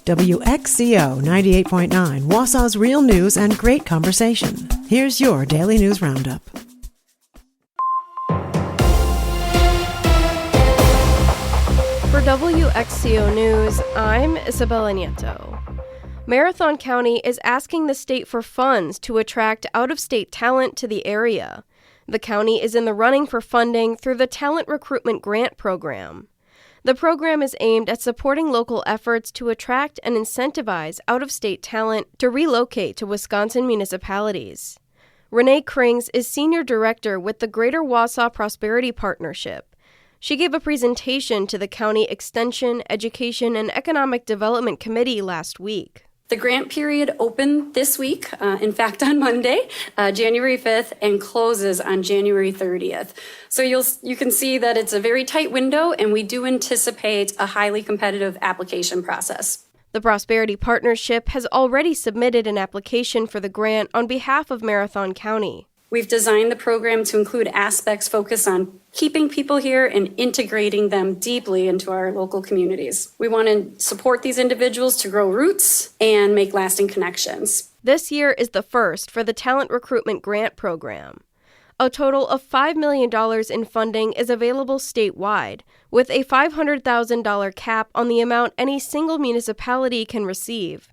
WXCO 98.9, Wausau's real news and great conversation. Here's your Daily News Roundup. For WXCO News, I'm Isabella Nieto. Marathon County is asking the state for funds to attract out-of-state talent to the area. The county is in the running for funding through the Talent Recruitment Grant Program. The program is aimed at supporting local efforts to attract and incentivize out-of-state talent to relocate to Wisconsin municipalities. Renee Krings is Senior Director with the Greater Wausau Prosperity Partnership. She gave a presentation to the County Extension, Education, and Economic Development Committee last week. The grant period opened this week, in fact on Monday, January 5th, and closes on January 30th. So you can see that it's a very tight window, and we do anticipate a highly competitive application process. The Prosperity Partnership has already submitted an application for the grant on behalf of Marathon County. We've designed the program to include aspects focused on keeping people here and integrating them deeply into our local communities. We want to support these individuals to grow roots and make lasting connections. This year is the first for the Talent Recruitment Grant Program. A total of $5 million in funding is available statewide, with a $500,000 cap on the amount any single municipality can receive.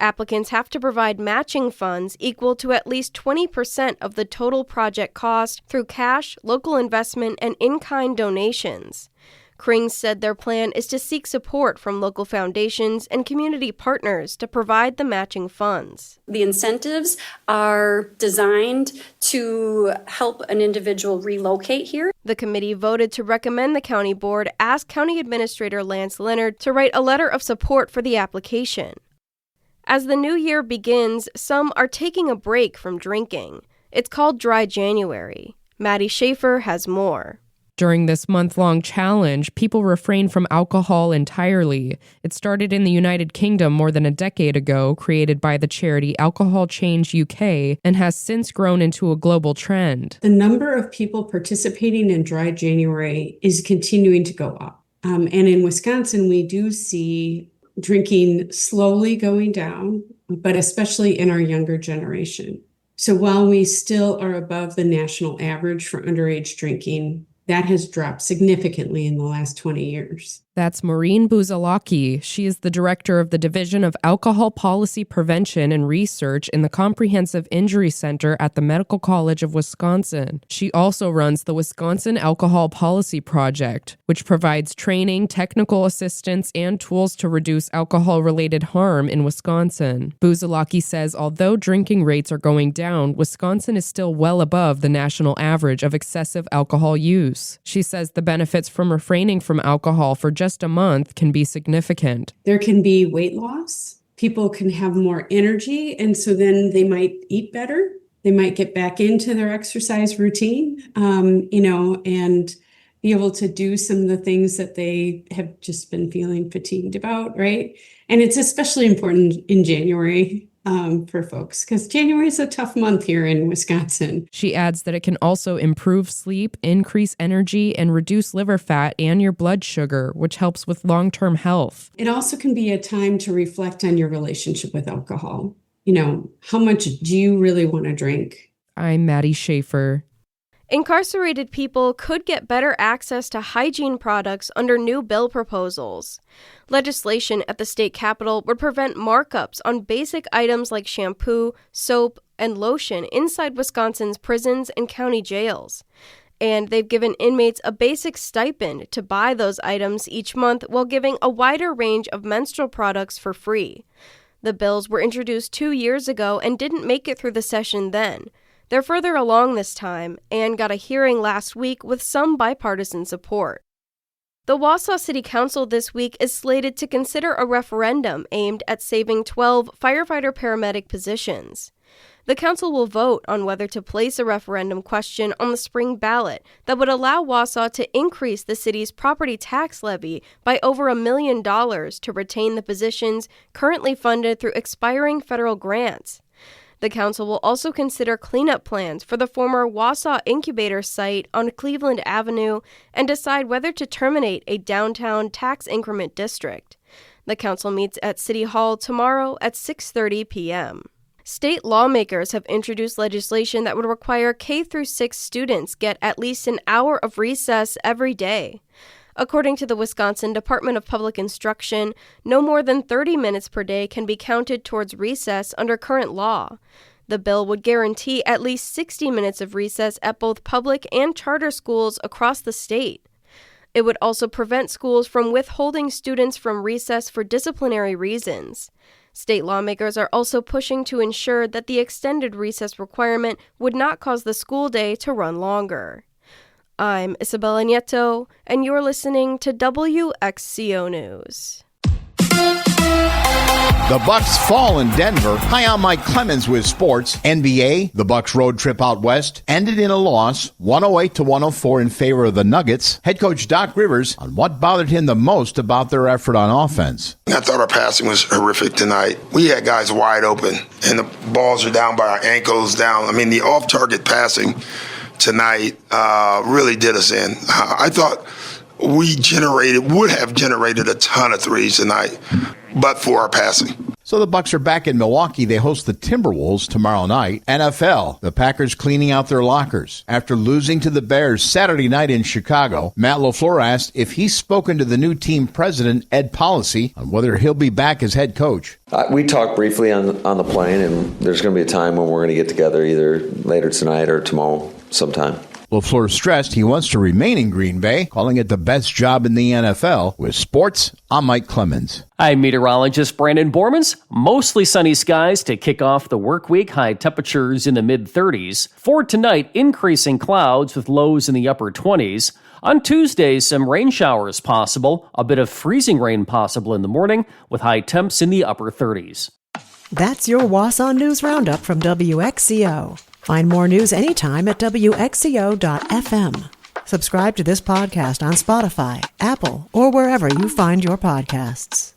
Applicants have to provide matching funds equal to at least 20% of the total project cost through cash, local investment, and in-kind donations. Krings said their plan is to seek support from local foundations and community partners to provide the matching funds. The incentives are designed to help an individual relocate here. The committee voted to recommend the county board ask County Administrator Lance Leonard to write a letter of support for the application. As the new year begins, some are taking a break from drinking. It's called Dry January. Maddie Schaefer has more. During this month-long challenge, people refrain from alcohol entirely. It started in the United Kingdom more than a decade ago, created by the charity Alcohol Change UK, and has since grown into a global trend. The number of people participating in Dry January is continuing to go up. And in Wisconsin, we do see drinking slowly going down, but especially in our younger generation. So while we still are above the national average for underage drinking, that has dropped significantly in the last 20 years. That's Maureen Buzalaki. She is the director of the Division of Alcohol Policy Prevention and Research in the Comprehensive Injury Center at the Medical College of Wisconsin. She also runs the Wisconsin Alcohol Policy Project, which provides training, technical assistance, and tools to reduce alcohol-related harm in Wisconsin. Buzalaki says although drinking rates are going down, Wisconsin is still well above the national average of excessive alcohol use. She says the benefits from refraining from alcohol for just a month can be significant. There can be weight loss. People can have more energy, and so then they might eat better. They might get back into their exercise routine, and be able to do some of the things that they have just been feeling fatigued about, right? And it's especially important in January for folks, because January is a tough month here in Wisconsin. She adds that it can also improve sleep, increase energy, and reduce liver fat and your blood sugar, which helps with long-term health. It also can be a time to reflect on your relationship with alcohol. How much do you really want to drink? I'm Maddie Schaefer. Incarcerated people could get better access to hygiene products under new bill proposals. Legislation at the state capitol would prevent markups on basic items like shampoo, soap, and lotion inside Wisconsin's prisons and county jails. And they've given inmates a basic stipend to buy those items each month while giving a wider range of menstrual products for free. The bills were introduced 2 years ago and didn't make it through the session then. They're further along this time and got a hearing last week with some bipartisan support. The Wausau City Council this week is slated to consider a referendum aimed at saving 12 firefighter-paramedic positions. The council will vote on whether to place a referendum question on the spring ballot that would allow Wausau to increase the city's property tax levy by over $1 million to retain the positions currently funded through expiring federal grants. The council will also consider cleanup plans for the former Wausau Incubator site on Cleveland Avenue and decide whether to terminate a downtown tax increment district. The council meets at City Hall tomorrow at 6:30 p.m. State lawmakers have introduced legislation that would require K-6 students get at least an hour of recess every day. According to the Wisconsin Department of Public Instruction, no more than 30 minutes per day can be counted towards recess under current law. The bill would guarantee at least 60 minutes of recess at both public and charter schools across the state. It would also prevent schools from withholding students from recess for disciplinary reasons. State lawmakers are also pushing to ensure that the extended recess requirement would not cause the school day to run longer. I'm Isabella Nieto, and you're listening to WXCO News. The Bucks fall in Denver. Hi, I'm Mike Clemens with sports. NBA, the Bucks road trip out west, ended in a loss, 108-104 in favor of the Nuggets. Head coach Doc Rivers on what bothered him the most about their effort on offense. I thought our passing was horrific tonight. We had guys wide open, and the balls are down by our ankles down. I mean, the off-target passing tonight really did us in. I thought we would have generated a ton of threes tonight, but for our passing. So the Bucks are back in Milwaukee. They host the Timberwolves tomorrow night. NFL, the Packers cleaning out their lockers. After losing to the Bears Saturday night in Chicago, Matt LaFleur asked if he's spoken to the new team president, Ed Policy, on whether he'll be back as head coach. We talked briefly on the plane, and there's going to be a time when we're going to get together either later tonight or tomorrow sometime. LaFleur stressed he wants to remain in Green Bay, calling it the best job in the NFL. With sports, I'm Mike Clemens. I'm meteorologist Brandon Bormans. Mostly sunny skies to kick off the work week. High temperatures in the mid-30s. For tonight, increasing clouds with lows in the upper 20s. On Tuesday, some rain showers possible. A bit of freezing rain possible in the morning with high temps in the upper 30s. That's your Wausau News Roundup from WXCO. Find more news anytime at WXCO.FM. Subscribe to this podcast on Spotify, Apple, or wherever you find your podcasts.